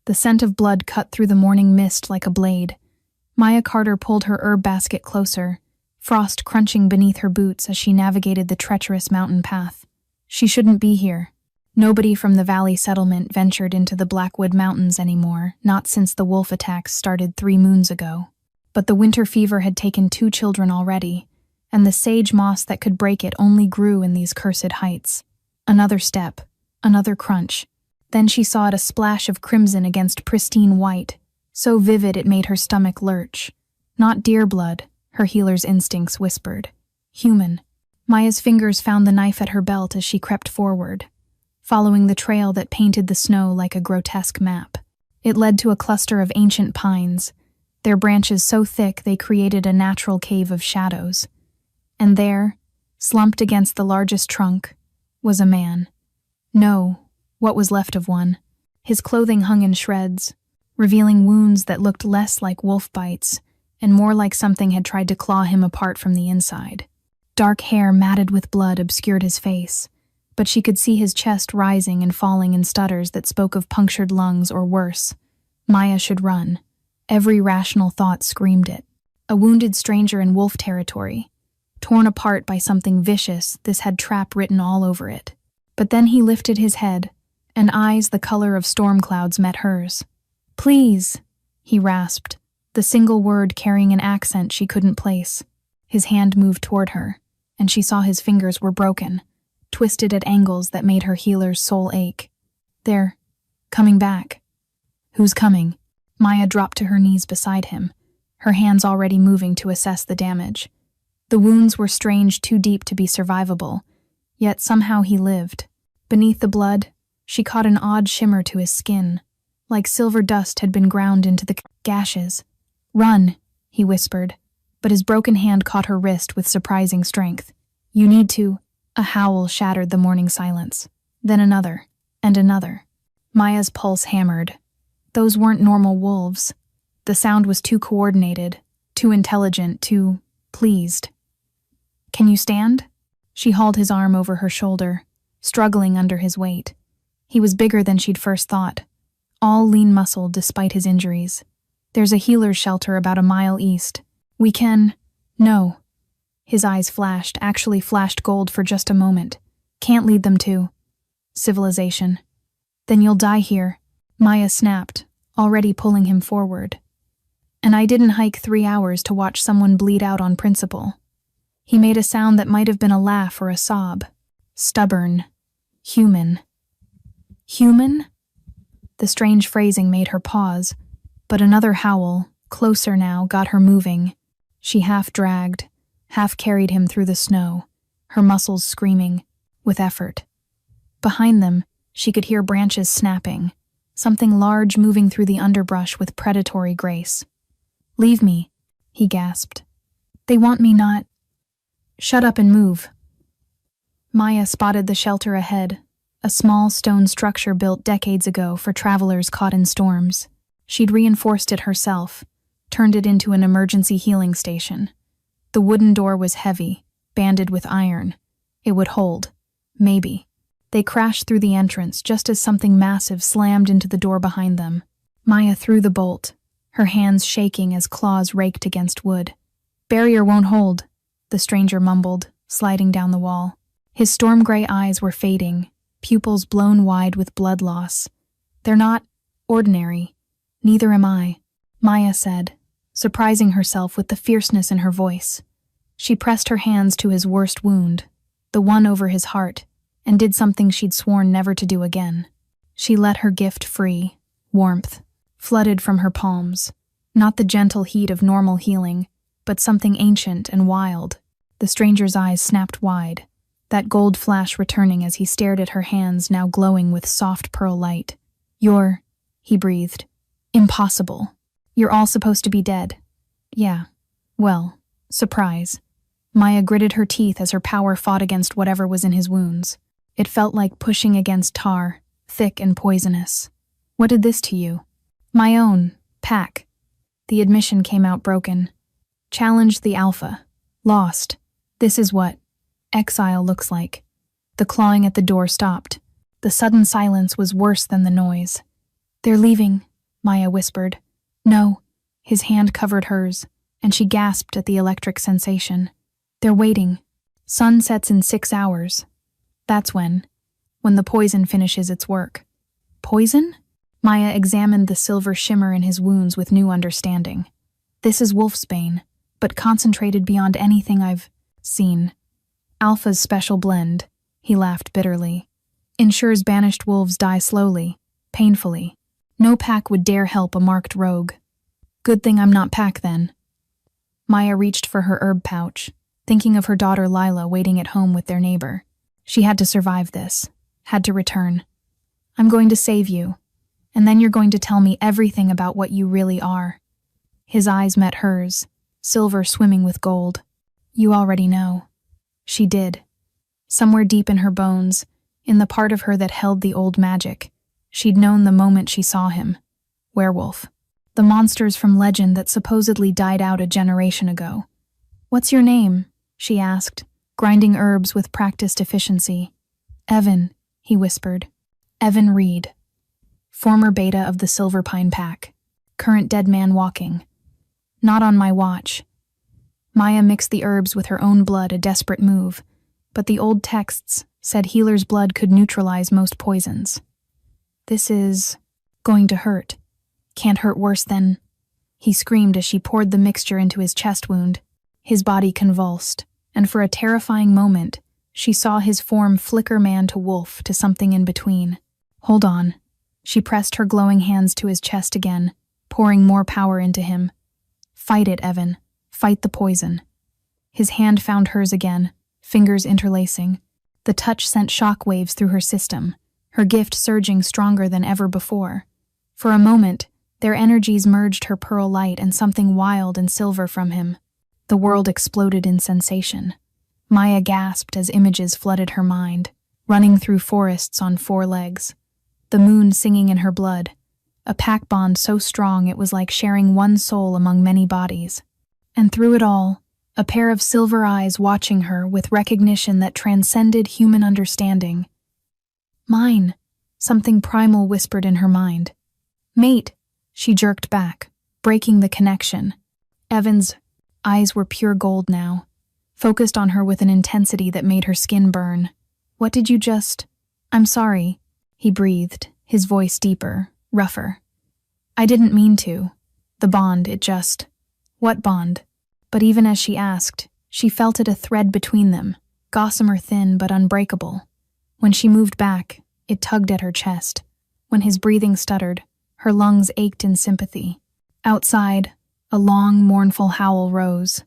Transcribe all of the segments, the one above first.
The scent of blood cut through the morning mist like a blade. Maya Carter pulled her herb basket closer, frost crunching beneath her boots as she navigated the treacherous mountain path. She shouldn't be here. Nobody from the valley settlement ventured into the Blackwood Mountains anymore, not since the wolf attacks started 3 moons ago. But the winter fever had taken 2 children already, and the sage moss that could break it only grew in these cursed heights. Another step, another crunch. Then she saw a splash of crimson against pristine white, so vivid it made her stomach lurch. Not deer blood, her healer's instincts whispered. Human. Maya's fingers found the knife at her belt as she crept forward, following the trail that painted the snow like a grotesque map. It led to a cluster of ancient pines, their branches so thick they created a natural cave of shadows. And there, slumped against the largest trunk, was a man. No, what was left of one. His clothing hung in shreds, revealing wounds that looked less like wolf bites and more like something had tried to claw him apart from the inside. Dark hair matted with blood obscured his face, but she could see his chest rising and falling in stutters that spoke of punctured lungs or worse. Maya should run. Every rational thought screamed it. A wounded stranger in wolf territory, torn apart by something vicious. This had trap written all over it. But then he lifted his head, and eyes the color of storm clouds met hers. "Please," he rasped, the single word carrying an accent she couldn't place. His hand moved toward her, and she saw his fingers were broken, twisted at angles that made her healer's soul ache. "They're coming back." "Who's coming?" Maya dropped to her knees beside him, her hands already moving to assess the damage. The wounds were strange, too deep to be survivable, yet somehow he lived. Beneath the blood, she caught an odd shimmer to his skin, like silver dust had been ground into the gashes. "Run," he whispered, but his broken hand caught her wrist with surprising strength. "You need to." A howl shattered the morning silence. Then another, and another. Maya's pulse hammered. Those weren't normal wolves. The sound was too coordinated, too intelligent, too pleased. "Can you stand?" She hauled his arm over her shoulder, struggling under his weight. He was bigger than she'd first thought, all lean muscle despite his injuries. "There's a healer's shelter about a mile east. We can—" "No." His eyes flashed, actually flashed gold for just a moment. "Can't lead them to civilization." "Then you'll die here," Maya snapped, already pulling him forward. "And I didn't hike 3 hours to watch someone bleed out on principle." He made a sound that might have been a laugh or a sob. "Stubborn. Human." "Human?" The strange phrasing made her pause, but another howl, closer now, got her moving. She half dragged, half carried him through the snow, her muscles screaming, with effort. Behind them, she could hear branches snapping, something large moving through the underbrush with predatory grace. "Leave me," he gasped. "They want me not—" "Shut up and move." Maya spotted the shelter ahead, a small stone structure built decades ago for travelers caught in storms. She'd reinforced it herself, turned it into an emergency healing station. The wooden door was heavy, banded with iron. It would hold. Maybe. They crashed through the entrance just as something massive slammed into the door behind them. Maya threw the bolt, her hands shaking as claws raked against wood. "Barrier won't hold," the stranger mumbled, sliding down the wall. His storm-gray eyes were fading, pupils blown wide with blood loss. "They're not ordinary. Neither am I," Maya said, surprising herself with the fierceness in her voice. She pressed her hands to his worst wound, the one over his heart, and did something she'd sworn never to do again. She let her gift free. Warmth flooded from her palms, not the gentle heat of normal healing, but something ancient and wild. The stranger's eyes snapped wide, that gold flash returning as he stared at her hands now glowing with soft pearl light. "You're," he breathed, "impossible. You're all supposed to be dead." "Yeah. Well, surprise." Maya gritted her teeth as her power fought against whatever was in his wounds. It felt like pushing against tar, thick and poisonous. "What did this to you?" "My own pack." The admission came out broken. "Challenged the Alpha. Lost. This is what exile looks like." The clawing at the door stopped. The sudden silence was worse than the noise. "They're leaving," Maya whispered. No. His hand covered hers, and she gasped at the electric sensation. They're waiting. Sun sets in 6 hours. That's when the poison finishes its work. Poison? Maya examined the silver shimmer in his wounds with new understanding. This is wolfsbane, but concentrated beyond anything I've seen. Alpha's special blend, he laughed bitterly. Ensures banished wolves die slowly, painfully. No pack would dare help a marked rogue. Good thing I'm not pack then. Maya reached for her herb pouch, thinking of her daughter Lila waiting at home with their neighbor. She had to survive this, had to return. I'm going to save you, and then you're going to tell me everything about what you really are. His eyes met hers, silver swimming with gold. You already know. She did. Somewhere deep in her bones, in the part of her that held the old magic, she'd known the moment she saw him. Werewolf. The monsters from legend that supposedly died out a generation ago. What's your name? She asked, grinding herbs with practiced efficiency. Evan, he whispered. Evan Reed. Former beta of the Silver Pine Pack. Current dead man walking. Not on my watch. Maya mixed the herbs with her own blood, a desperate move, but the old texts said healer's blood could neutralize most poisons. This is going to hurt. Can't hurt worse than... He screamed as she poured the mixture into his chest wound. His body convulsed, and for a terrifying moment, she saw his form flicker man to wolf to something in between. Hold on. She pressed her glowing hands to his chest again, pouring more power into him. Fight it, Evan. Fight the poison. His hand found hers again, fingers interlacing. The touch sent shock waves through her system, her gift surging stronger than ever before. For a moment, their energies merged her pearl light and something wild and silver from him. The world exploded in sensation. Maya gasped as images flooded her mind, running through forests on 4 legs. The moon singing in her blood, a pack bond so strong it was like sharing one soul among many bodies. And through it all, a pair of silver eyes watching her with recognition that transcended human understanding. Mine, something primal whispered in her mind. Mate, she jerked back, breaking the connection. Evan's eyes were pure gold now, focused on her with an intensity that made her skin burn. What did you just... I'm sorry, he breathed, his voice deeper, rougher. I didn't mean to. The bond, it just... What bond? But even as she asked, she felt it a thread between them, gossamer thin but unbreakable. When she moved back, it tugged at her chest. When his breathing stuttered, her lungs ached in sympathy. Outside, a long, mournful howl rose.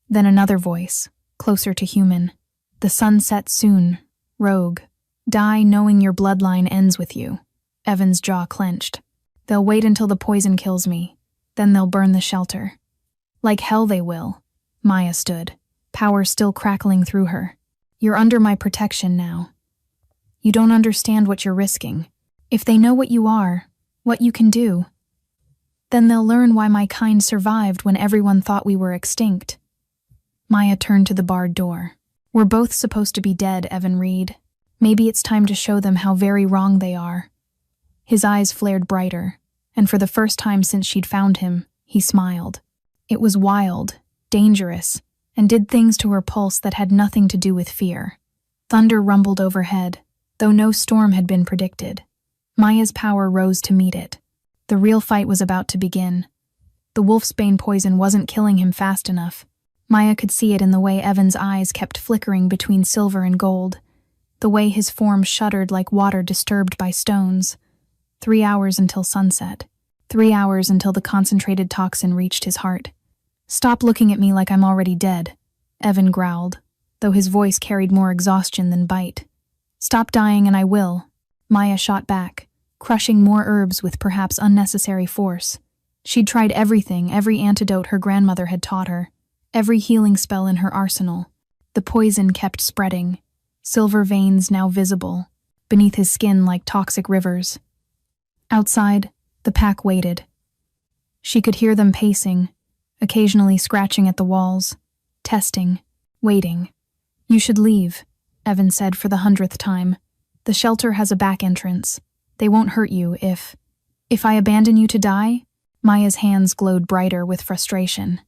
Then another voice, closer to human. The sun sets soon, rogue. Die knowing your bloodline ends with you. Evan's jaw clenched. They'll wait until the poison kills me. Then they'll burn the shelter. Like hell they will. Maya stood, power still crackling through her. You're under my protection now. You don't understand what you're risking. If they know what you are, what you can do, then they'll learn why my kind survived when everyone thought we were extinct. Maya turned to the barred door. We're both supposed to be dead, Evan Reed. Maybe it's time to show them how very wrong they are. His eyes flared brighter, and for the first time since she'd found him, he smiled. It was wild, dangerous, and did things to her pulse that had nothing to do with fear. Thunder rumbled overhead, though no storm had been predicted. Maya's power rose to meet it. The real fight was about to begin. The wolfsbane poison wasn't killing him fast enough. Maya could see it in the way Evan's eyes kept flickering between silver and gold, the way his form shuddered like water disturbed by stones. 3 hours until sunset. 3 hours until the concentrated toxin reached his heart. Stop looking at me like I'm already dead, Evan growled, though his voice carried more exhaustion than bite. Stop dying and I will. Maya shot back, crushing more herbs with perhaps unnecessary force. She'd tried everything, every antidote her grandmother had taught her, every healing spell in her arsenal. The poison kept spreading, silver veins now visible, beneath his skin like toxic rivers. Outside, the pack waited. She could hear them pacing, occasionally scratching at the walls, testing, waiting. You should leave, Evan said for the 100th time. The shelter has a back entrance. They won't hurt you if... If I abandon you to die? Maya's hands glowed brighter with frustration.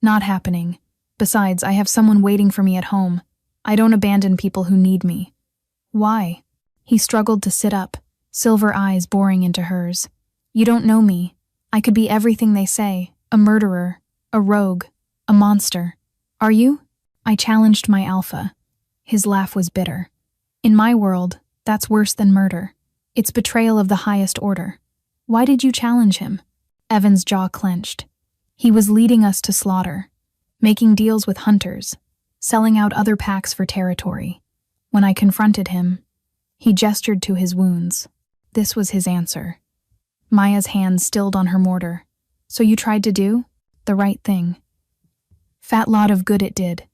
Not happening. Besides, I have someone waiting for me at home. I don't abandon people who need me. Why? He struggled to sit up, silver eyes boring into hers. You don't know me. I could be everything they say, a murderer, a rogue, a monster. Are you? I challenged my alpha. His laugh was bitter. In my world, that's worse than murder. It's betrayal of the highest order. Why did you challenge him? Evan's jaw clenched. He was leading us to slaughter, making deals with hunters, selling out other packs for territory. When I confronted him, he gestured to his wounds. This was his answer. Maya's hands stilled on her mortar. So you tried to do the right thing. Fat lot of good it did.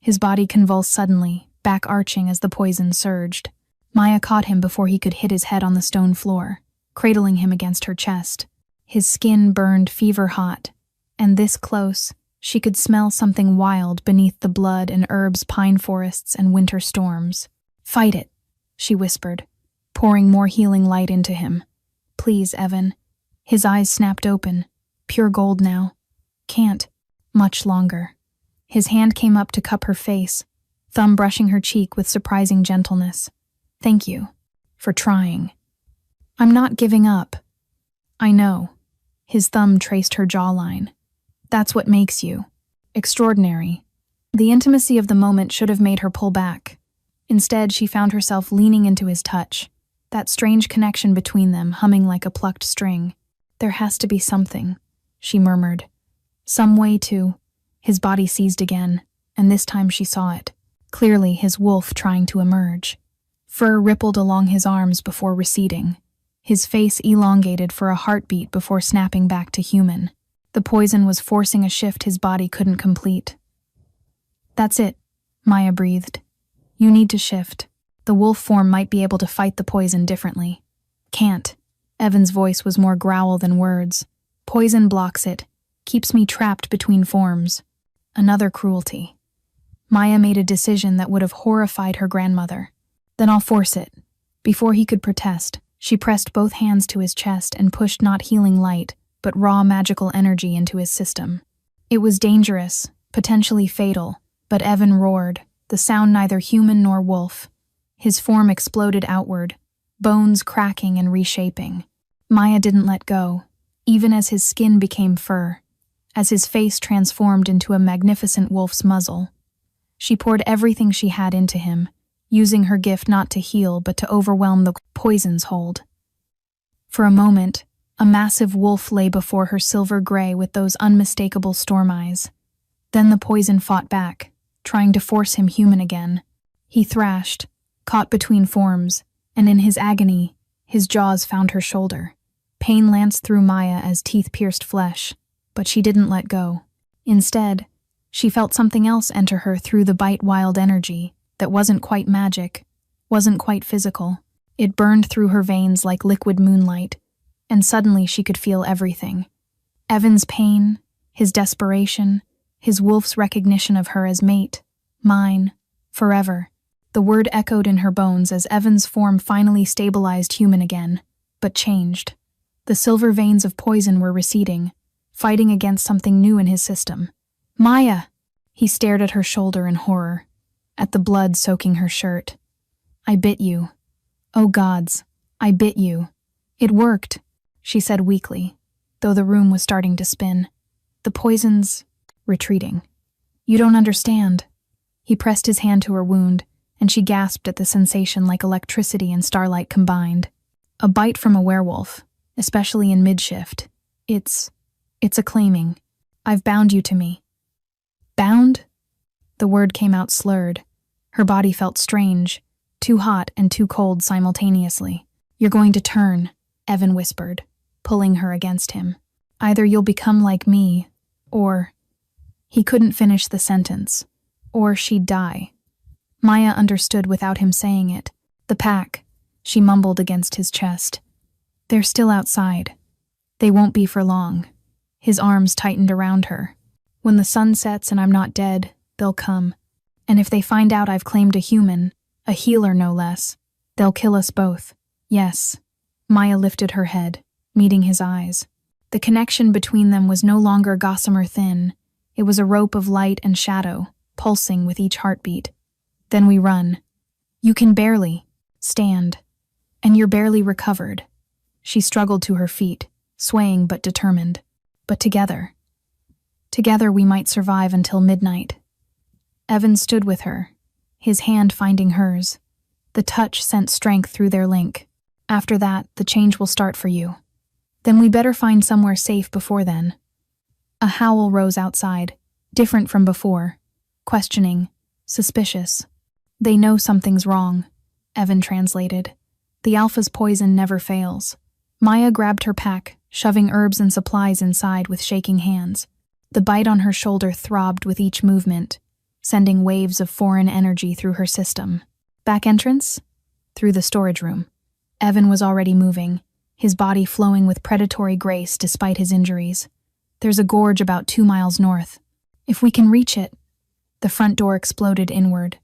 His body convulsed suddenly, back arching as the poison surged. Maya caught him before he could hit his head on the stone floor, cradling him against her chest. His skin burned fever-hot, and this close, she could smell something wild beneath the blood and herbs, pine forests, and winter storms. Fight it, she whispered, pouring more healing light into him. Please, Evan. His eyes snapped open, pure gold now. Can't. Much longer. His hand came up to cup her face, thumb brushing her cheek with surprising gentleness. Thank you. For trying. I'm not giving up. I know. His thumb traced her jawline. That's what makes you extraordinary. The intimacy of the moment should have made her pull back. Instead, she found herself leaning into his touch, that strange connection between them humming like a plucked string. There has to be something, she murmured. Some way to. His body seized again, and this time she saw it. Clearly his wolf trying to emerge. Fur rippled along his arms before receding. His face elongated for a heartbeat before snapping back to human. The poison was forcing a shift his body couldn't complete. That's it, Maya breathed. You need to shift. The wolf form might be able to fight the poison differently. Can't. Evan's voice was more growl than words. Poison blocks it, keeps me trapped between forms. Another cruelty. Maya made a decision that would have horrified her grandmother. Then I'll force it. Before he could protest, she pressed both hands to his chest and pushed not healing light, but raw magical energy into his system. It was dangerous, potentially fatal, but Evan roared, the sound neither human nor wolf. His form exploded outward, bones cracking and reshaping. Maya didn't let go, even as his skin became fur, as his face transformed into a magnificent wolf's muzzle. She poured everything she had into him, using her gift not to heal but to overwhelm the poison's hold. For a moment, a massive wolf lay before her silver gray with those unmistakable storm eyes. Then the poison fought back, trying to force him human again. He thrashed, caught between forms, and in his agony, his jaws found her shoulder. Pain lanced through Maya as teeth pierced flesh, but she didn't let go. Instead, she felt something else enter her through the bite-wild energy that wasn't quite magic, wasn't quite physical. It burned through her veins like liquid moonlight, and suddenly she could feel everything. Evan's pain, his desperation, his wolf's recognition of her as mate, mine, forever. The word echoed in her bones as Evan's form finally stabilized human again, but changed. The silver veins of poison were receding, fighting against something new in his system. Maya! He stared at her shoulder in horror, at the blood soaking her shirt. I bit you. Oh gods, I bit you. It worked, she said weakly, though the room was starting to spin. The poison's retreating. You don't understand. He pressed his hand to her wound, and she gasped at the sensation like electricity and starlight combined. A bite from a werewolf, especially in mid-shift. It's a claiming. I've bound you to me. Bound? The word came out slurred. Her body felt strange, too hot and too cold simultaneously. You're going to turn, Evan whispered, pulling her against him. Either you'll become like me, or... He couldn't finish the sentence. Or she'd die. Maya understood without him saying it. The pack, she mumbled against his chest. They're still outside. They won't be for long. His arms tightened around her. When the sun sets and I'm not dead, they'll come. And if they find out I've claimed a human, a healer no less, they'll kill us both. Yes. Maya lifted her head, meeting his eyes. The connection between them was no longer gossamer thin. It was a rope of light and shadow, pulsing with each heartbeat. Then we run. You can barely stand, and you're barely recovered. She struggled to her feet, swaying but determined. But together we might survive until midnight. Evan stood with her, his hand finding hers. The touch sent strength through their link. After that, the change will start for you. Then we better find somewhere safe before then. A howl rose outside, different from before, questioning, suspicious. They know something's wrong, Evan translated. The Alpha's poison never fails. Maya grabbed her pack, shoving herbs and supplies inside with shaking hands. The bite on her shoulder throbbed with each movement, sending waves of foreign energy through her system. Back entrance? Through the storage room. Evan was already moving, his body flowing with predatory grace despite his injuries. There's a gorge about 2 miles north. If we can reach it. The front door exploded inward.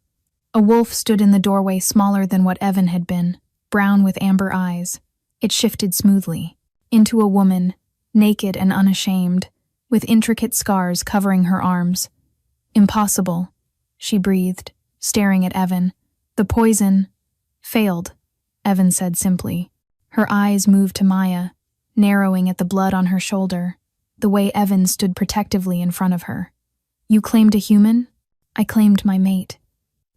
A wolf stood in the doorway, smaller than what Evan had been, brown with amber eyes. It shifted smoothly into a woman, naked and unashamed, with intricate scars covering her arms. Impossible, she breathed, staring at Evan. The poison failed, Evan said simply. Her eyes moved to Maya, narrowing at the blood on her shoulder, the way Evan stood protectively in front of her. You claimed a human? I claimed my mate.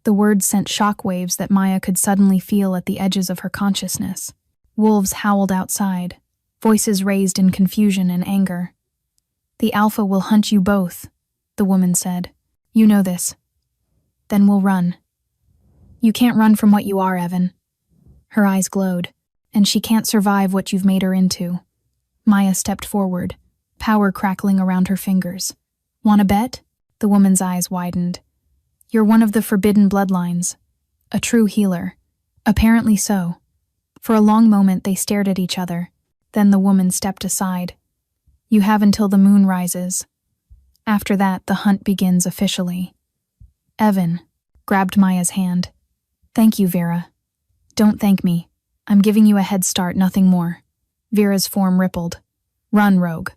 The words sent shockwaves that Maya could suddenly feel at the edges of her consciousness. Wolves howled outside, voices raised in confusion and anger. The Alpha will hunt you both, the woman said. You know this. Then we'll run. You can't run from what you are, Evan. Her eyes glowed. And she can't survive what you've made her into. Maya stepped forward, power crackling around her fingers. Want to bet? The woman's eyes widened. You're one of the forbidden bloodlines. A true healer. Apparently so. For a long moment they stared at each other. Then the woman stepped aside. You have until the moon rises. After that, the hunt begins officially. Evan grabbed Maya's hand. Thank you, Vera. Don't thank me. I'm giving you a head start, nothing more. Vera's form rippled. Run, rogue.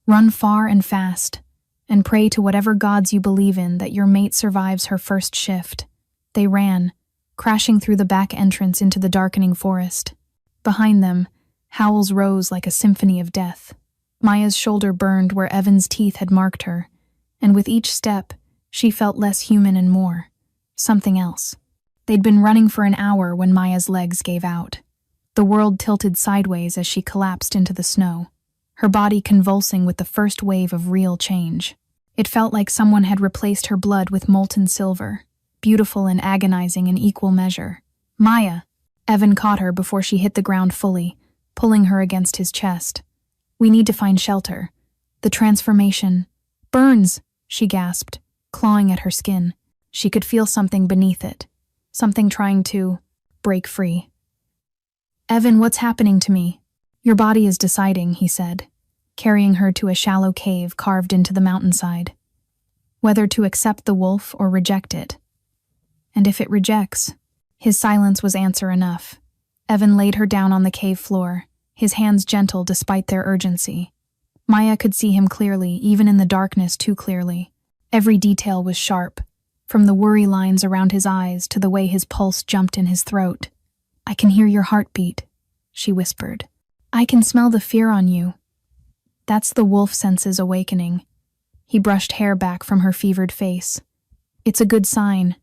Run far and fast. And pray to whatever gods you believe in that your mate survives her first shift. They ran, crashing through the back entrance into the darkening forest. Behind them, howls rose like a symphony of death. Maya's shoulder burned where Evan's teeth had marked her, and with each step, she felt less human and more. Something else. They'd been running for an hour when Maya's legs gave out. The world tilted sideways as she collapsed into the snow, her body convulsing with the first wave of real change. It felt like someone had replaced her blood with molten silver, beautiful and agonizing in equal measure. Maya! Evan caught her before she hit the ground fully, pulling her against his chest. We need to find shelter. The transformation burns, she gasped, clawing at her skin. She could feel something beneath it, something trying to break free. Evan, what's happening to me? Your body is deciding, he said, carrying her to a shallow cave carved into the mountainside. Whether to accept the wolf or reject it. And if it rejects, his silence was answer enough. Evan laid her down on the cave floor, his hands gentle despite their urgency. Maya could see him clearly, even in the darkness too clearly. Every detail was sharp, from the worry lines around his eyes to the way his pulse jumped in his throat. I can hear your heartbeat, she whispered. I can smell the fear on you. That's the wolf senses awakening. He brushed hair back from her fevered face. It's a good sign.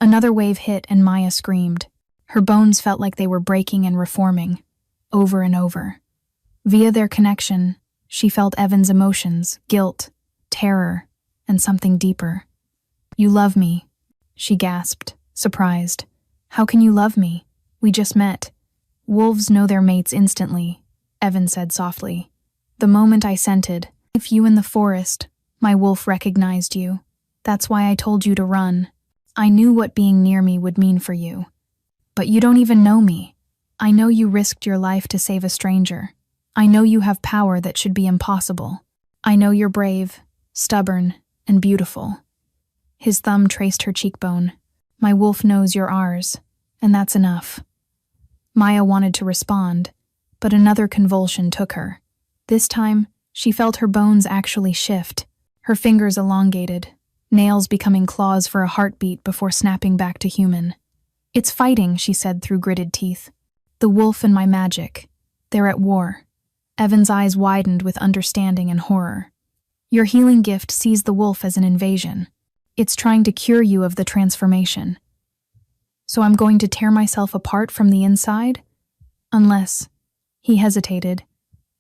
Another wave hit and Maya screamed. Her bones felt like they were breaking and reforming, over and over. Via their connection, she felt Evan's emotions, guilt, terror, and something deeper. You love me, she gasped, surprised. How can you love me? We just met. Wolves know their mates instantly, Evan said softly. The moment I scented, if you in the forest, my wolf recognized you. That's why I told you to run. I knew what being near me would mean for you. But you don't even know me. I know you risked your life to save a stranger. I know you have power that should be impossible. I know you're brave, stubborn, and beautiful. His thumb traced her cheekbone. My wolf knows you're ours, and that's enough. Maya wanted to respond, But another convulsion took her. This time, she felt her bones actually shift, her fingers elongated, nails becoming claws for a heartbeat before snapping back to human. "It's fighting," she said through gritted teeth. "The wolf and my magic. They're at war." Evan's eyes widened with understanding and horror. "Your healing gift sees the wolf as an invasion. It's trying to cure you of the transformation. So I'm going to tear myself apart from the inside? Unless..." He hesitated.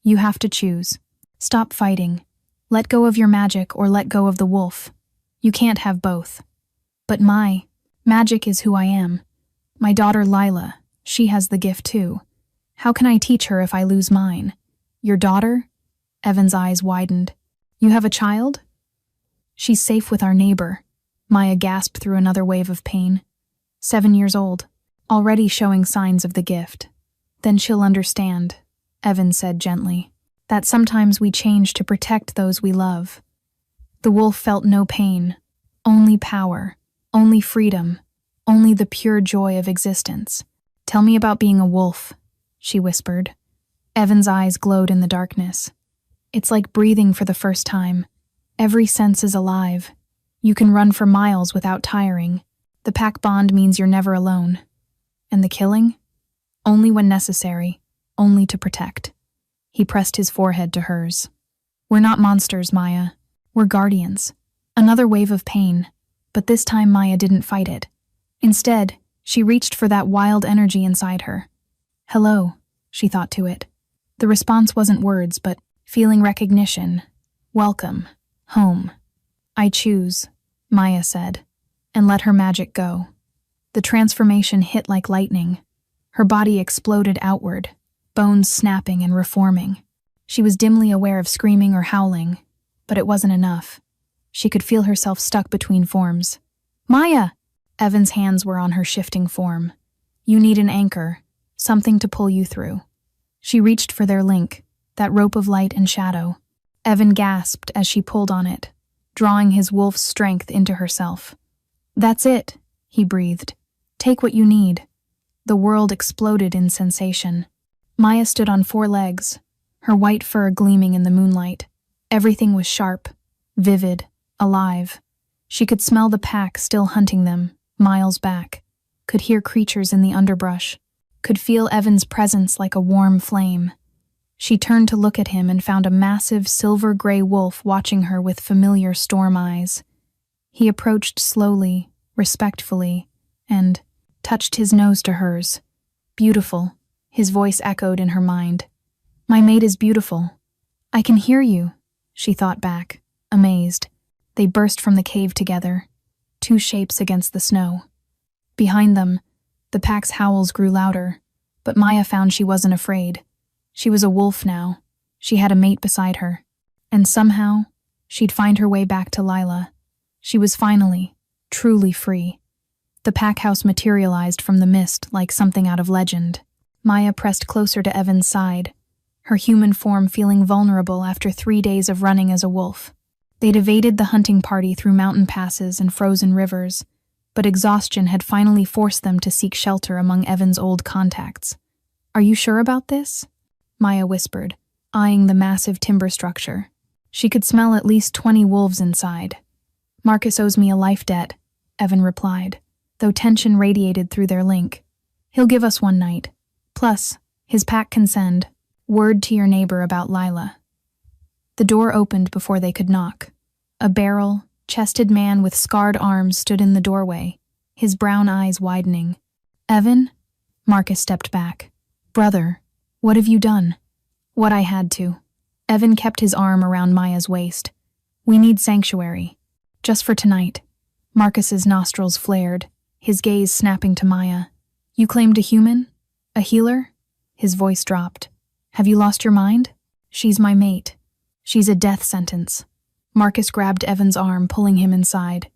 "You have to choose. Stop fighting. Let go of your magic or let go of the wolf. You can't have both." "But my magic is who I am. My daughter Lila, she has the gift too. How can I teach her if I lose mine?" "Your daughter?" Evan's eyes widened. "You have a child?" "She's safe with our neighbor." Maya gasped through another wave of pain. 7 years old, already showing signs of the gift. "Then she'll understand," Evan said gently, "that sometimes we change to protect those we love." The wolf felt no pain, only power, only freedom, only the pure joy of existence. "Tell me about being a wolf," she whispered. Evan's eyes glowed in the darkness. "It's like breathing for the first time. Every sense is alive. You can run for miles without tiring. The pack bond means you're never alone. And the killing? Only when necessary, only to protect." He pressed his forehead to hers. "We're not monsters, Maya. We're guardians." Another wave of pain, but this time Maya didn't fight it. Instead, she reached for that wild energy inside her. "Hello," she thought to it. The response wasn't words, but feeling recognition. "Welcome. Home." "I choose," Maya said, and let her magic go. The transformation hit like lightning. Her body exploded outward, bones snapping and reforming. She was dimly aware of screaming or howling, but it wasn't enough. She could feel herself stuck between forms. "Maya!" Evan's hands were on her shifting form. "You need an anchor, something to pull you through." She reached for their link, that rope of light and shadow. Evan gasped as she pulled on it, drawing his wolf's strength into herself. "That's it," he breathed. "Take what you need." The world exploded in sensation. Maya stood on 4 legs, her white fur gleaming in the moonlight. Everything was sharp, vivid, alive. She could smell the pack still hunting them, miles back, could hear creatures in the underbrush, could feel Evan's presence like a warm flame. She turned to look at him and found a massive silver-gray wolf watching her with familiar storm eyes. He approached slowly, respectfully, and touched his nose to hers. "Beautiful," his voice echoed in her mind. "My mate is beautiful." "I can hear you," she thought back, amazed. They burst from the cave together, 2 shapes against the snow. Behind them, the pack's howls grew louder, but Maya found she wasn't afraid. She was a wolf now. She had a mate beside her. And somehow, she'd find her way back to Lila. She was finally, truly free. The pack house materialized from the mist like something out of legend. Maya pressed closer to Evan's side, her human form feeling vulnerable after 3 days of running as a wolf. They'd evaded the hunting party through mountain passes and frozen rivers, but exhaustion had finally forced them to seek shelter among Evan's old contacts. "Are you sure about this?" Maya whispered, eyeing the massive timber structure. She could smell at least 20 wolves inside. "Marcus owes me a life debt," Evan replied, though tension radiated through their link. "He'll give us 1 night. Plus, his pack can send word to your neighbor about Lila." The door opened before they could knock. A barrel, chested man with scarred arms stood in the doorway, his brown eyes widening. "Evan?" Marcus stepped back. "Brother, what have you done?" "What I had to." Evan kept his arm around Maya's waist. "We need sanctuary. Just for tonight." Marcus's nostrils flared, his gaze snapping to Maya. "You claimed a human? A healer?" His voice dropped. "Have you lost your mind?" "She's my mate. She's a death sentence." Marcus grabbed Evan's arm, pulling him inside.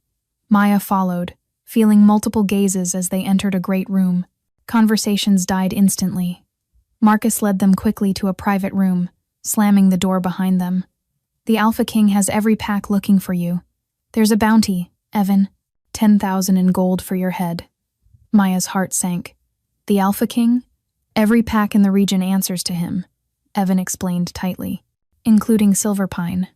Maya followed, feeling multiple gazes as they entered a great room. Conversations died instantly. Marcus led them quickly to a private room, slamming the door behind them. "The Alpha King has every pack looking for you. There's a bounty, Evan. 10,000 in gold for your head." Maya's heart sank. "The Alpha King?" Every pack in the region answers to him, Evan explained tightly, including Silverpine.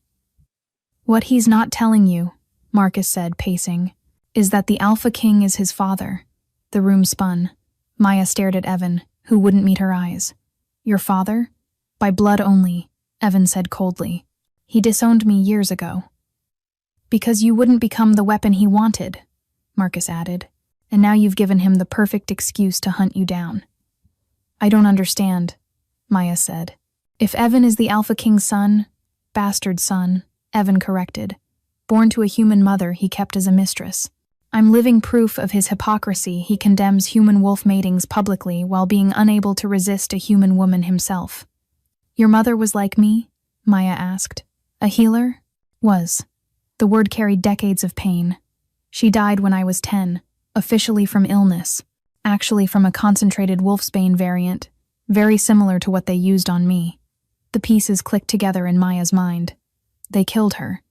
What he's not telling you, Marcus said, pacing, is that the Alpha King is his father. The room spun. Maya stared at Evan, who wouldn't meet her eyes. Your father? By blood only, Evan said coldly. He disowned me years ago. Because you wouldn't become the weapon he wanted, Marcus added, and now you've given him the perfect excuse to hunt you down. I don't understand, Maya said. If Evan is the Alpha King's son, bastard son, Evan corrected. Born to a human mother he kept as a mistress. I'm living proof of his hypocrisy. He condemns human-wolf matings publicly while being unable to resist a human woman himself. Your mother was like me? Maya asked. A healer? Was. The word carried decades of pain. She died when I was 10, officially from illness, actually from a concentrated wolfsbane variant, very similar to what they used on me. The pieces clicked together in Maya's mind. They killed her.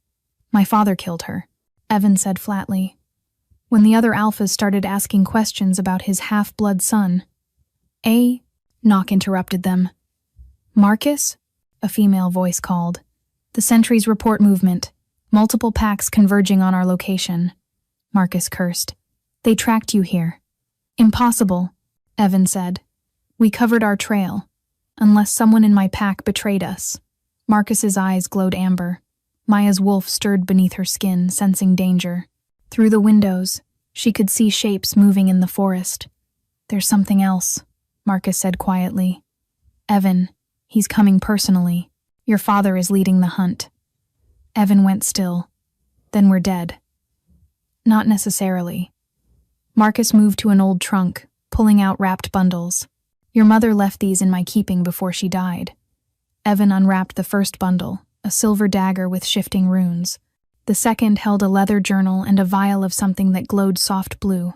My father killed her, Evan said flatly. When the other alphas started asking questions about his half-blood son. Knock interrupted them. Marcus? A female voice called. The sentries report movement. Multiple packs converging on our location. Marcus cursed. They tracked you here. Impossible, Evan said. We covered our trail. Unless someone in my pack betrayed us. Marcus's eyes glowed amber. Maya's wolf stirred beneath her skin, sensing danger. Through the windows, she could see shapes moving in the forest. There's something else, Marcus said quietly. Evan, he's coming personally. Your father is leading the hunt. Evan went still. Then we're dead. Not necessarily. Marcus moved to an old trunk, pulling out wrapped bundles. Your mother left these in my keeping before she died. Evan unwrapped the first bundle, a silver dagger with shifting runes. The second held a leather journal and a vial of something that glowed soft blue.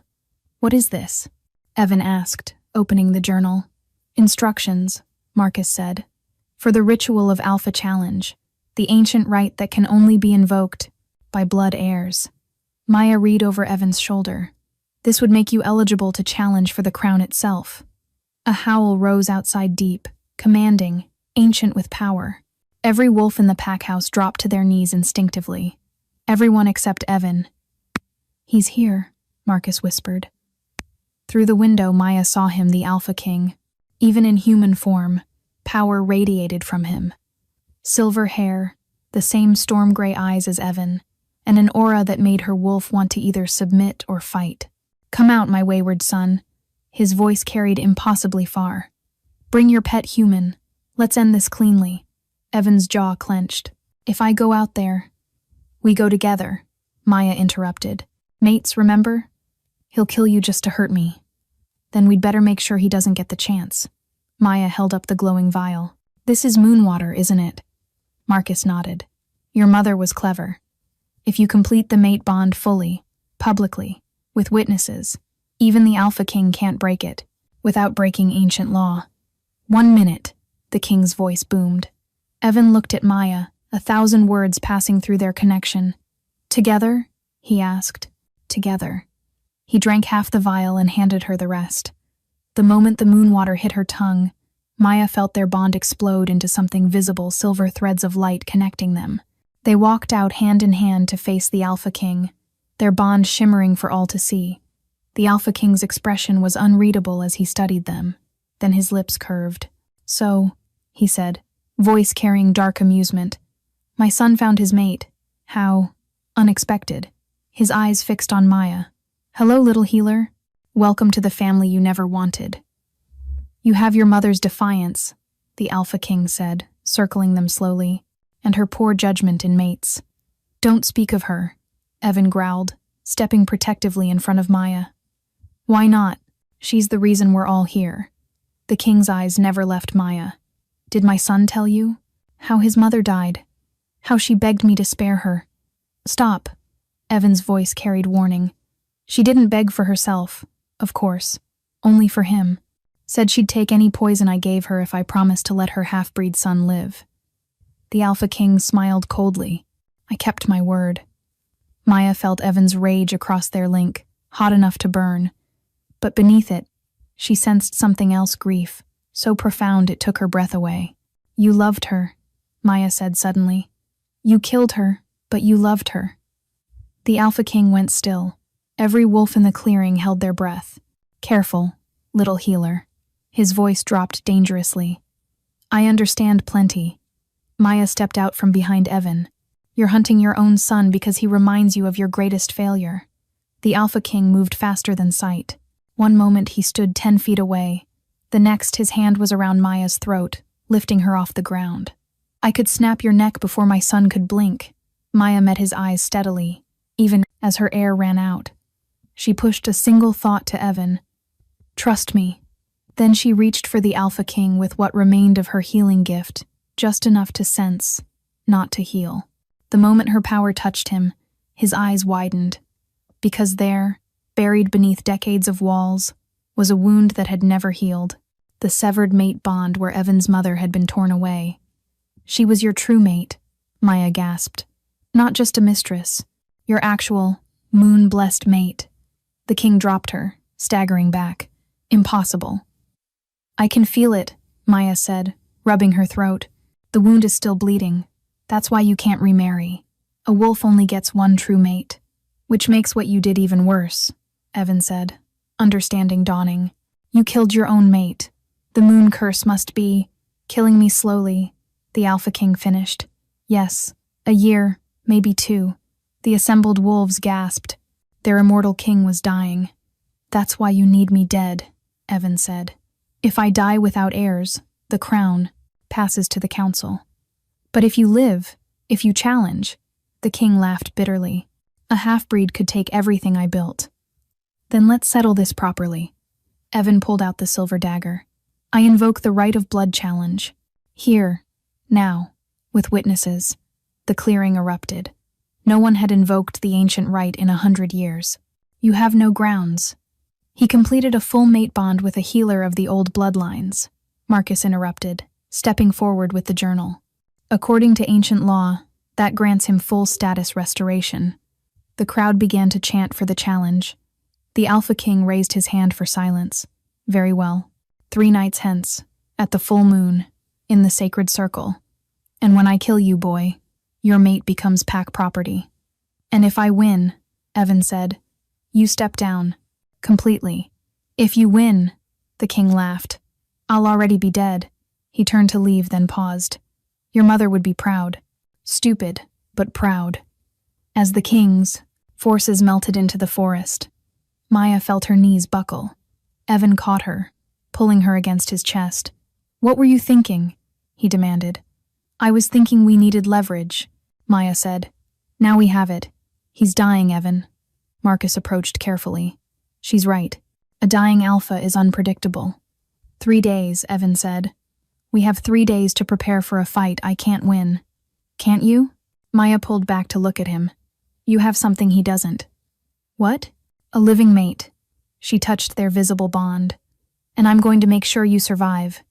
What is this? Evan asked, opening the journal. Instructions, Marcus said. For the ritual of Alpha Challenge, the ancient rite that can only be invoked by blood heirs. Maya read over Evan's shoulder. This would make you eligible to challenge for the crown itself. A howl rose outside deep, commanding, ancient with power. Every wolf in the pack house dropped to their knees instinctively. Everyone except Evan. He's here, Marcus whispered. Through the window, Maya saw him, the Alpha King. Even in human form, power radiated from him. Silver hair, the same storm-gray eyes as Evan, and an aura that made her wolf want to either submit or fight. Come out, my wayward son. His voice carried impossibly far. Bring your pet human. Let's end this cleanly. Evan's jaw clenched. If I go out there... We go together, Maya interrupted. Mates, remember? He'll kill you just to hurt me. Then we'd better make sure he doesn't get the chance. Maya held up the glowing vial. This is moon water, isn't it? Marcus nodded. Your mother was clever. If you complete the mate bond fully, publicly, with witnesses, even the Alpha King can't break it, without breaking ancient law. 1 minute, the king's voice boomed. Evan looked at Maya, 1,000 words passing through their connection. Together? He asked. Together. He drank half the vial and handed her the rest. The moment the moon water hit her tongue, Maya felt their bond explode into something visible, silver threads of light connecting them. They walked out hand in hand to face the Alpha King, their bond shimmering for all to see. The Alpha King's expression was unreadable as he studied them. Then his lips curved. So, he said, voice carrying dark amusement. My son found his mate. How unexpected. His eyes fixed on Maya. Hello, little healer. Welcome to the family you never wanted. You have your mother's defiance, the Alpha King said, circling them slowly, and her poor judgment in mates. Don't speak of her, Evan growled, stepping protectively in front of Maya. Why not? She's the reason we're all here. The king's eyes never left Maya. Did my son tell you? How his mother died. How she begged me to spare her. Stop. Evan's voice carried warning. She didn't beg for herself, of course. Only for him. Said she'd take any poison I gave her if I promised to let her half-breed son live. The Alpha King smiled coldly. I kept my word. Maya felt Evan's rage across their link, hot enough to burn. But beneath it, she sensed something else, grief, so profound it took her breath away. You loved her, Maya said suddenly. You killed her, but you loved her. The Alpha King went still. Every wolf in the clearing held their breath. Careful, little healer. His voice dropped dangerously. I understand plenty. Maya stepped out from behind Evan. You're hunting your own son because he reminds you of your greatest failure. The Alpha King moved faster than sight. One moment he stood 10 feet away. The next his hand was around Maya's throat, lifting her off the ground. I could snap your neck before my son could blink. Maya met his eyes steadily, even as her air ran out. She pushed a single thought to Evan. Trust me. Then she reached for the Alpha King with what remained of her healing gift, just enough to sense, not to heal. The moment her power touched him, his eyes widened. Because there, buried beneath decades of walls, was a wound that had never healed, the severed mate bond where Evan's mother had been torn away. She was your true mate, Maya gasped. Not just a mistress, your actual, moon-blessed mate. The king dropped her, staggering back. Impossible. I can feel it, Maya said, rubbing her throat. The wound is still bleeding. That's why you can't remarry. A wolf only gets one true mate. Which makes what you did even worse, Evan said, understanding dawning. You killed your own mate. The moon curse must be killing me slowly, the Alpha King finished. Yes, a year, maybe 2. The assembled wolves gasped. Their immortal king was dying. That's why you need me dead, Evan said. If I die without heirs, the crown passes to the council. But if you live, if you challenge, the king laughed bitterly. A half-breed could take everything I built. Then let's settle this properly. Evan pulled out the silver dagger. I invoke the right of blood challenge. Here, now, with witnesses. The clearing erupted. No one had invoked the ancient right in 100 years. You have no grounds. He completed a full mate bond with a healer of the old bloodlines. Marcus interrupted, stepping forward with the journal. According to ancient law, that grants him full status restoration. The crowd began to chant for the challenge. The Alpha King raised his hand for silence. Very well. 3 nights hence, at the full moon, in the sacred circle. And when I kill you, boy, your mate becomes pack property. And if I win, Evan said, you step down. Completely. If you win, the king laughed. I'll already be dead. He turned to leave, then paused. Your mother would be proud. Stupid, but proud. As the king's forces melted into the forest, Maya felt her knees buckle. Evan caught her, pulling her against his chest. What were you thinking? He demanded. I was thinking we needed leverage, Maya said. Now we have it. He's dying, Evan. Marcus approached carefully. She's right. A dying alpha is unpredictable. 3 days, Evan said. We have 3 days to prepare for a fight I can't win. Can't you? Maya pulled back to look at him. You have something he doesn't. What? A living mate. She touched their visible bond. And I'm going to make sure you survive.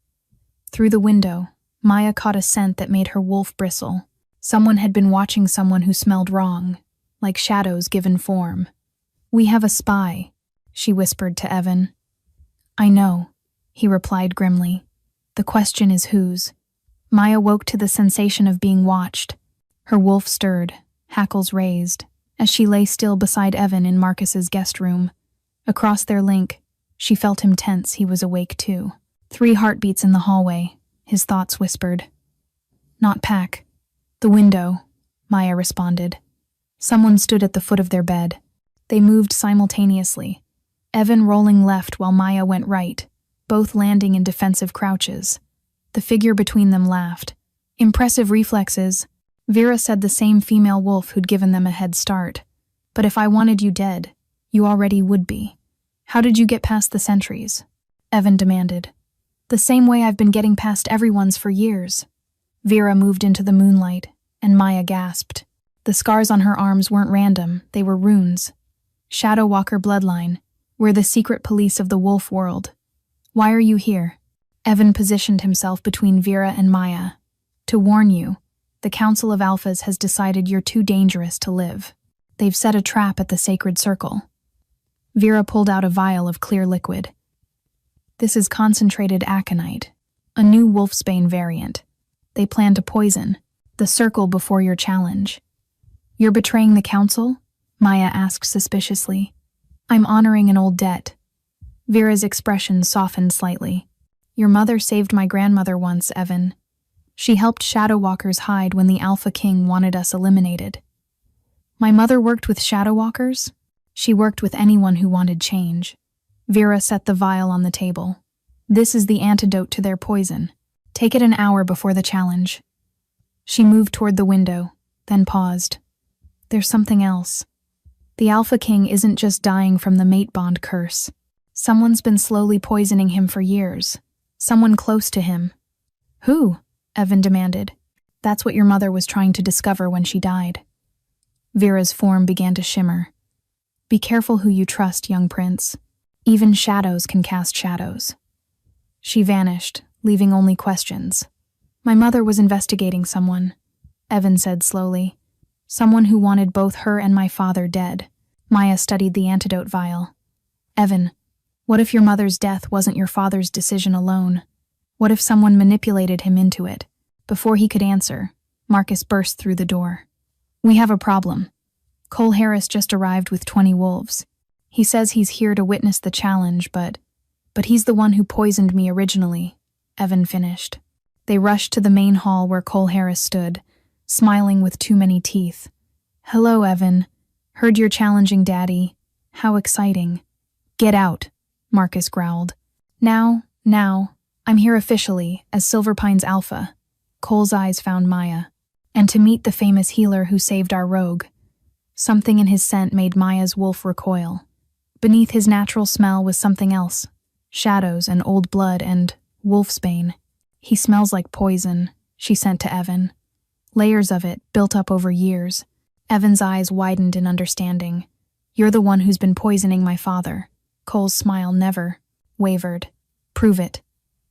Through the window, Maya caught a scent that made her wolf bristle. Someone had been watching someone who smelled wrong, like shadows given form. We have a spy, she whispered to Evan. I know, he replied grimly. The question is whose. Maya woke to the sensation of being watched. Her wolf stirred, hackles raised, as she lay still beside Evan in Marcus's guest room. Across their link, she felt him tense. He was awake too. 3 heartbeats in the hallway, his thoughts whispered. Not Pack. The window, Maya responded. Someone stood at the foot of their bed. They moved simultaneously, Evan rolling left while Maya went right, both landing in defensive crouches. The figure between them laughed. Impressive reflexes. Vera said the same female wolf who'd given them a head start. But if I wanted you dead, you already would be. How did you get past the sentries? Evan demanded. The same way I've been getting past everyone's for years. Vera moved into the moonlight, and Maya gasped. The scars on her arms weren't random, they were runes. Shadow Walker bloodline. We're the secret police of the wolf world. Why are you here? Evan positioned himself between Vera and Maya. To warn you, the Council of Alphas has decided you're too dangerous to live. They've set a trap at the sacred circle. Vera pulled out a vial of clear liquid. This is concentrated aconite, a new wolfsbane variant. They plan to poison the circle before your challenge. You're betraying the council? Maya asked suspiciously. I'm honoring an old debt. Vera's expression softened slightly. Your mother saved my grandmother once, Evan. She helped Shadow Walkers hide when the Alpha King wanted us eliminated. My mother worked with Shadow Walkers? She worked with anyone who wanted change. Vera set the vial on the table. This is the antidote to their poison. Take it an hour before the challenge. She moved toward the window, then paused. There's something else. The Alpha King isn't just dying from the mate bond curse. Someone's been slowly poisoning him for years. Someone close to him. Who? Evan demanded. That's what your mother was trying to discover when she died. Vera's form began to shimmer. Be careful who you trust, young prince. Even shadows can cast shadows. She vanished, leaving only questions. My mother was investigating someone, Evan said slowly. Someone who wanted both her and my father dead. Maya studied the antidote vial. Evan, what if your mother's death wasn't your father's decision alone? What if someone manipulated him into it? Before he could answer, Marcus burst through the door. We have a problem. Cole Harris just arrived with 20 wolves. He says he's here to witness the challenge, but he's the one who poisoned me originally, Evan finished. They rushed to the main hall where Cole Harris stood, smiling with too many teeth. Hello, Evan. Heard you're challenging Daddy. How exciting. Get out, Marcus growled. Now, I'm here officially as Silverpine's Alpha. Cole's eyes found Maya. And to meet the famous healer who saved our rogue. Something in his scent made Maya's wolf recoil. Beneath his natural smell was something else. Shadows and old blood and wolfsbane. He smells like poison, she sent to Evan. Layers of it, built up over years. Evan's eyes widened in understanding. You're the one who's been poisoning my father. Cole's smile never wavered. Prove it.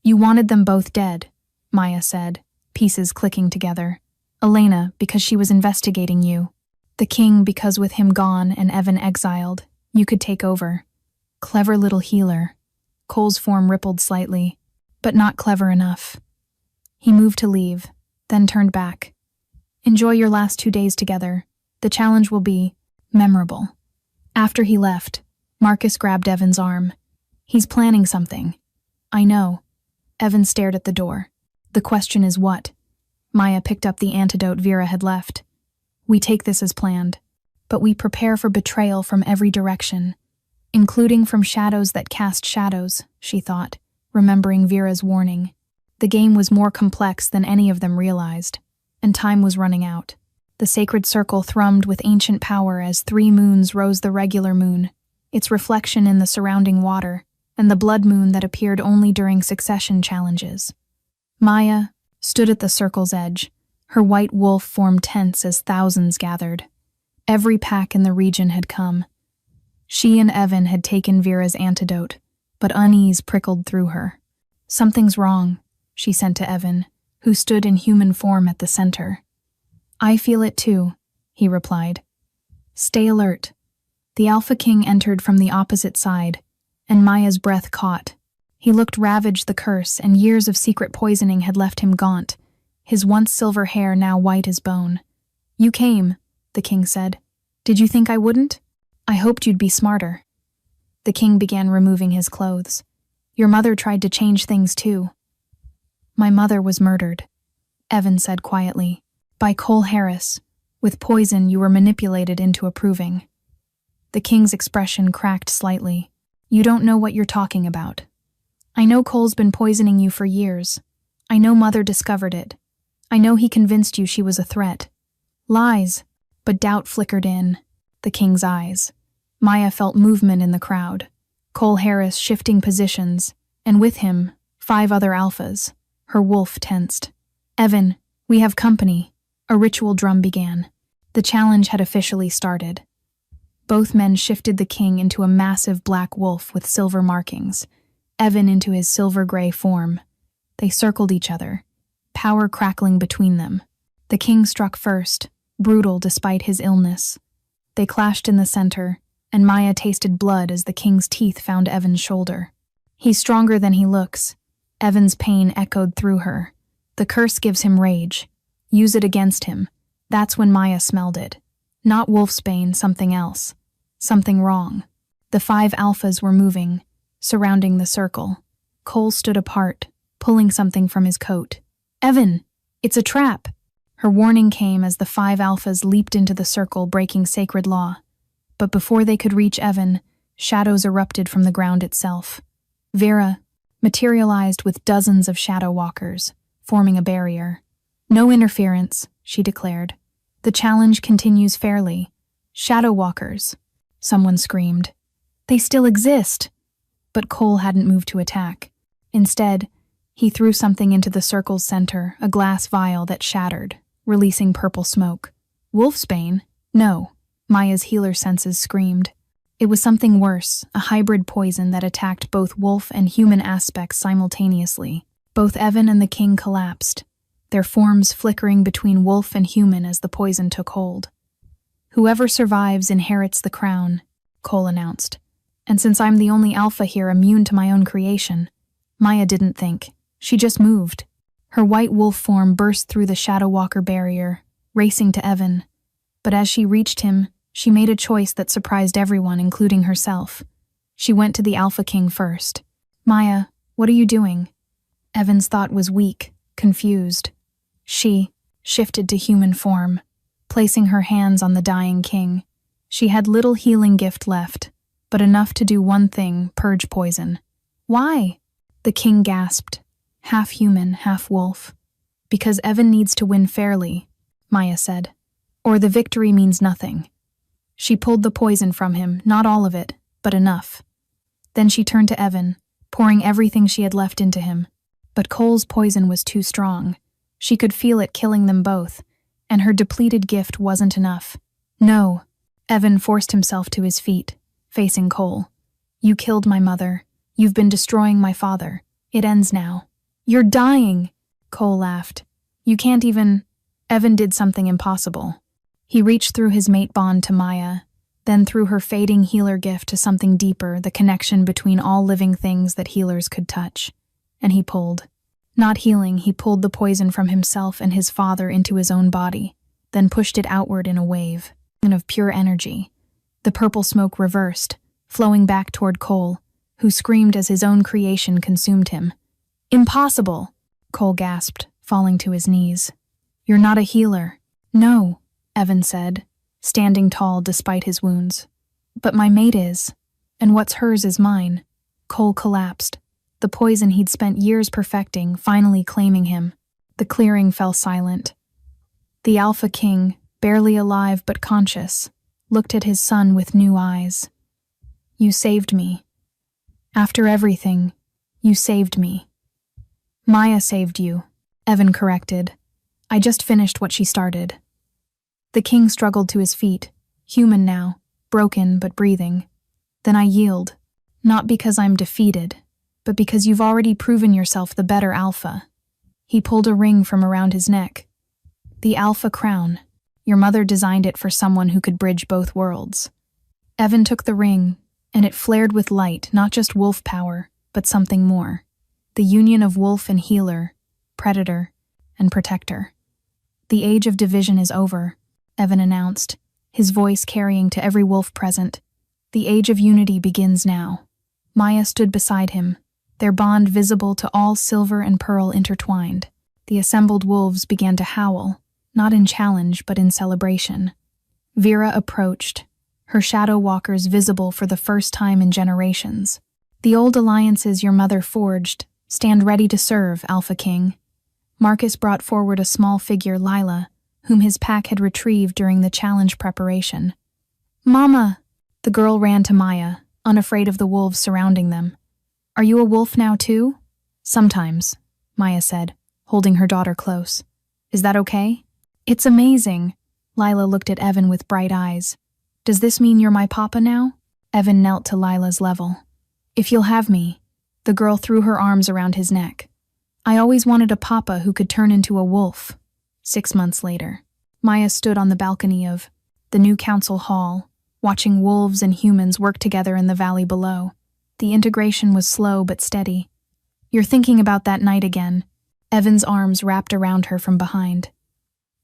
You wanted them both dead, Maya said, pieces clicking together. Elena, because she was investigating you. The king, because with him gone and Evan exiled, you could take over. Clever little healer. Cole's form rippled slightly, but not clever enough. He moved to leave, then turned back. Enjoy your last 2 days together. The challenge will be memorable. After he left, Marcus grabbed Evan's arm. He's planning something. I know. Evan stared at the door. The question is what? Maya picked up the antidote Vera had left. We take this as planned, but we prepare for betrayal from every direction, including from shadows that cast shadows, she thought, remembering Vera's warning. The game was more complex than any of them realized, and time was running out. The sacred circle thrummed with ancient power as 3 moons rose the regular moon, its reflection in the surrounding water, and the blood moon that appeared only during succession challenges. Maya stood at the circle's edge, her white wolf form tense as thousands gathered. Every pack in the region had come. She and Evan had taken Vera's antidote, but unease prickled through her. Something's wrong, she sent to Evan, who stood in human form at the center. I feel it too, he replied. Stay alert. The Alpha King entered from the opposite side, and Maya's breath caught. He looked ravaged the curse, and years of secret poisoning had left him gaunt, his once silver hair now white as bone. You came, the king said. Did you think I wouldn't? I hoped you'd be smarter. The king began removing his clothes. Your mother tried to change things too. My mother was murdered, Evan said quietly. By Cole Harris. With poison you were manipulated into approving. The king's expression cracked slightly. You don't know what you're talking about. I know Cole's been poisoning you for years. I know Mother discovered it. I know he convinced you she was a threat. Lies, but doubt flickered in the king's eyes. Maya felt movement in the crowd. Cole Harris shifting positions, and with him, 5 other alphas. Her wolf tensed. Evan, we have company. A ritual drum began. The challenge had officially started. Both men shifted the king into a massive black wolf with silver markings, Evan into his silver-gray form. They circled each other, power crackling between them. The king struck first, brutal despite his illness. They clashed in the center, and Maya tasted blood as the king's teeth found Evan's shoulder. He's stronger than he looks. Evan's pain echoed through her. The curse gives him rage. Use it against him. That's when Maya smelled it. Not wolfsbane, something else. Something wrong. The 5 alphas were moving, surrounding the circle. Cole stood apart, pulling something from his coat. Evan! It's a trap! Her warning came as the 5 alphas leaped into the circle, breaking sacred law. But before they could reach Evan, shadows erupted from the ground itself. Vera materialized with dozens of shadow walkers, forming a barrier. No interference, she declared. The challenge continues fairly. Shadow walkers, someone screamed. They still exist! But Cole hadn't moved to attack. Instead, he threw something into the circle's center, a glass vial that shattered, releasing purple smoke. Wolfsbane? No, Maya's healer senses screamed. It was something worse, a hybrid poison that attacked both wolf and human aspects simultaneously. Both Evan and the king collapsed, their forms flickering between wolf and human as the poison took hold. Whoever survives inherits the crown, Cole announced. And since I'm the only alpha here immune to my own creation, Maya didn't think. She just moved. Her white wolf form burst through the Shadow Walker barrier, racing to Evan. But as she reached him, she made a choice that surprised everyone, including herself. She went to the Alpha King first. Maya, what are you doing? Evan's thought was weak, confused. She shifted to human form, placing her hands on the dying king. She had little healing gift left, but enough to do one thing, purge poison. Why? The king gasped, half human, half wolf. Because Evan needs to win fairly, Maya said, or the victory means nothing. She pulled the poison from him, not all of it, but enough. Then she turned to Evan, pouring everything she had left into him. But Cole's poison was too strong. She could feel it killing them both, and her depleted gift wasn't enough. No. Evan forced himself to his feet, facing Cole. You killed my mother. You've been destroying my father. It ends now. You're dying, Cole laughed. You can't even... Evan did something impossible. He reached through his mate bond to Maya, then through her fading healer gift to something deeper, the connection between all living things that healers could touch. And he pulled. Not healing, he pulled the poison from himself and his father into his own body, then pushed it outward in a wave of pure energy. The purple smoke reversed, flowing back toward Cole, who screamed as his own creation consumed him. Impossible, Cole gasped, falling to his knees. You're not a healer. No, Evan said, standing tall despite his wounds. But my mate is, and what's hers is mine. Cole collapsed, the poison he'd spent years perfecting finally claiming him. The clearing fell silent. The Alpha King, barely alive but conscious, looked at his son with new eyes. You saved me. After everything, you saved me. Maya saved you, Evan corrected. I just finished what she started. The king struggled to his feet, human now, broken but breathing. Then I yield, not because I'm defeated, but because you've already proven yourself the better alpha. He pulled a ring from around his neck. The Alpha Crown. Your mother designed it for someone who could bridge both worlds. Evan took the ring, and it flared with light, not just wolf power, but something more. The union of wolf and healer, predator, and protector. The age of division is over, Evan announced, his voice carrying to every wolf present. The age of unity begins now. Maya stood beside him, their bond visible to all silver and pearl intertwined. The assembled wolves began to howl, not in challenge but in celebration. Vera approached, her shadow walkers visible for the first time in generations. The old alliances your mother forged stand ready to serve, Alpha King. Marcus brought forward a small figure, Lila, whom his pack had retrieved during the challenge preparation. Mama! The girl ran to Maya, unafraid of the wolves surrounding them. Are you a wolf now too? Sometimes, Maya said, holding her daughter close. Is that okay? It's amazing. Lila looked at Evan with bright eyes. Does this mean you're my papa now? Evan knelt to Lila's level. If you'll have me. The girl threw her arms around his neck. I always wanted a papa who could turn into a wolf. 6 months later, Maya stood on the balcony of the new council hall, watching wolves and humans work together in the valley below. The integration was slow but steady. You're thinking about that night again. Evan's arms wrapped around her from behind.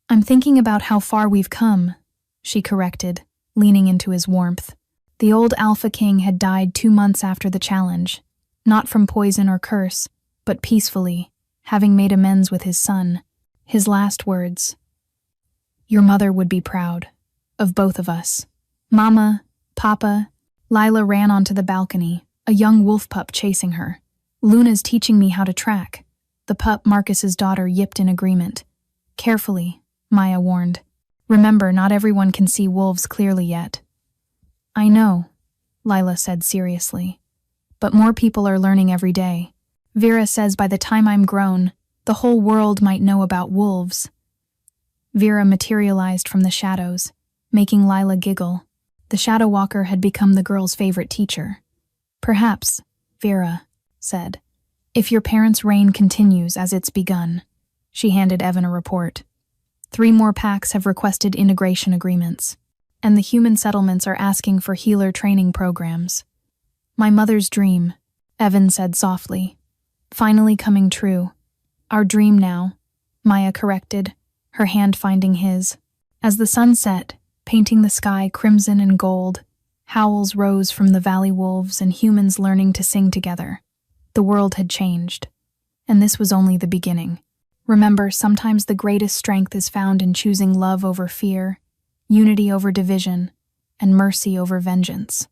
I'm thinking about how far we've come, she corrected, leaning into his warmth. The old Alpha King had died 2 months after the challenge, not from poison or curse, but peacefully, having made amends with his son. His last words. Your mother would be proud. Of both of us. Mama, Papa. Lila ran onto the balcony, a young wolf pup chasing her. Luna's teaching me how to track. The pup, Marcus's daughter, yipped in agreement. Carefully, Maya warned. Remember, not everyone can see wolves clearly yet. I know, Lila said seriously. But more people are learning every day. Vera says by the time I'm grown, the whole world might know about wolves. Vera materialized from the shadows, making Lila giggle. The Shadow Walker had become the girl's favorite teacher. Perhaps, Vera said, if your parents' reign continues as it's begun. She handed Evan a report. 3 more packs have requested integration agreements, and the human settlements are asking for healer training programs. My mother's dream, Evan said softly. Finally coming true. Our dream now, Maya corrected, her hand finding his. As the sun set, painting the sky crimson and gold, howls rose from the valley wolves and humans learning to sing together. The world had changed, and this was only the beginning. Remember, sometimes the greatest strength is found in choosing love over fear, unity over division, and mercy over vengeance.